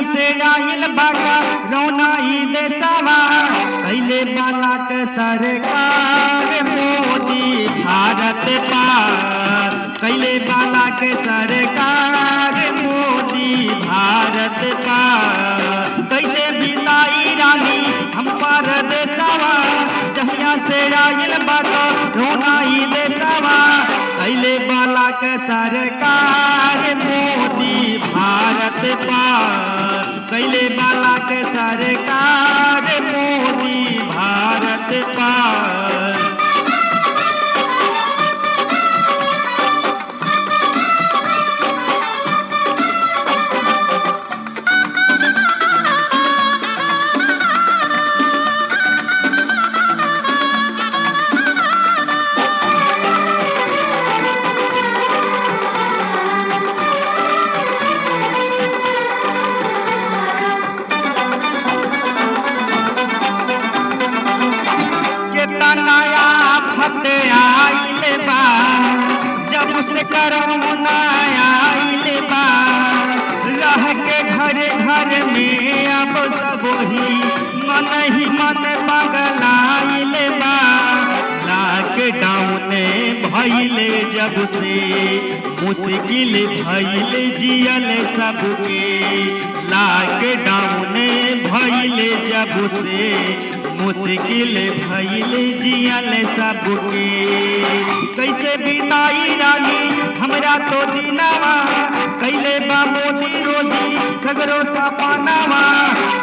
से आइल बाका रोना ई देशवा कैले बाला के सरकार मोदी भारत पार कैले बाला के सरकार मोदी भारत पार कैसे बिताई रानी हम पर देशवा जहिया से आइल बाका रोना ई देशवा कैले बाला के सरकार मोदी भारत पार कैले बाला के सरकार मोदी भारत पार। जब से करोना आइल बा रह के घर घर में अब सब ही मन पगलाइल बा लॉकडाउन भइल जब से मुश्किल भइल जियल सबके लॉकडाउन भइल जब से मुश्किल भइल जियल सबके कैसे बिताई रानी हमरा तो दिनवा कैले बा मोदी रोजी सगरो सपनावा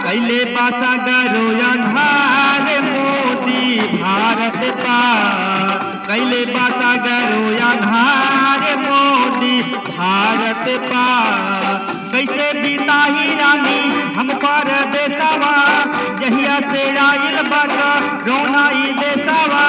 कैले बा सागरो अंधार मोदी भारत पार कैले बा सागरो अंधार मोदी भारत पार कैसे बिताई रानी हम पर देशवा जहिया से आइल बाका रोना ई देशवा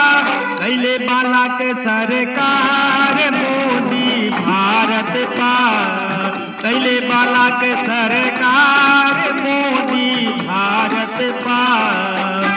कैले बाला के सरकार मोदी भारत पार कैले बाला के सरकार मोदी भारत पार।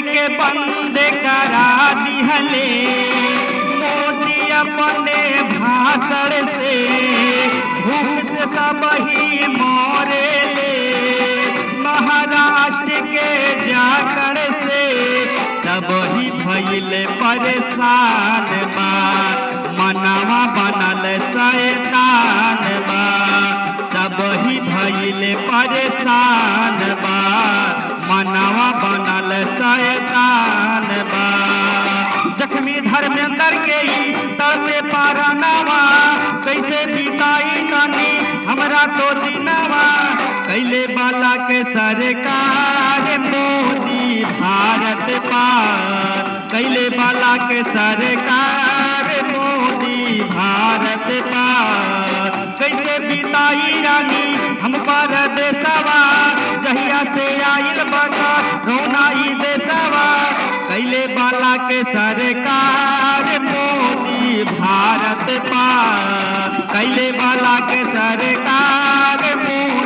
के बंद करा दिहले मोदी अपने भाषण से भूख से सब ही मोरे ले महाराष्ट्र के जाकर से सब ही भइल परेशान बा मनवा बनल शैतान बा सब ही भइल परेशान बा मनवा बनल शैतान बा जख्मी धर्मेंद्र के ही तड़पे पारानावा कैसे बिताई नानी हमरा तो दिनवा कैले बाला के सरकार मोदी भारत पार कैले बाला के सरकार मोदी भारत पार कैसे बिताई रानी हम पर देशवा जहिया से आइल बाका रोना ई देशवा कैले बाला के सरकार मोदी भारत पार कैले बाला के सरकार मोदी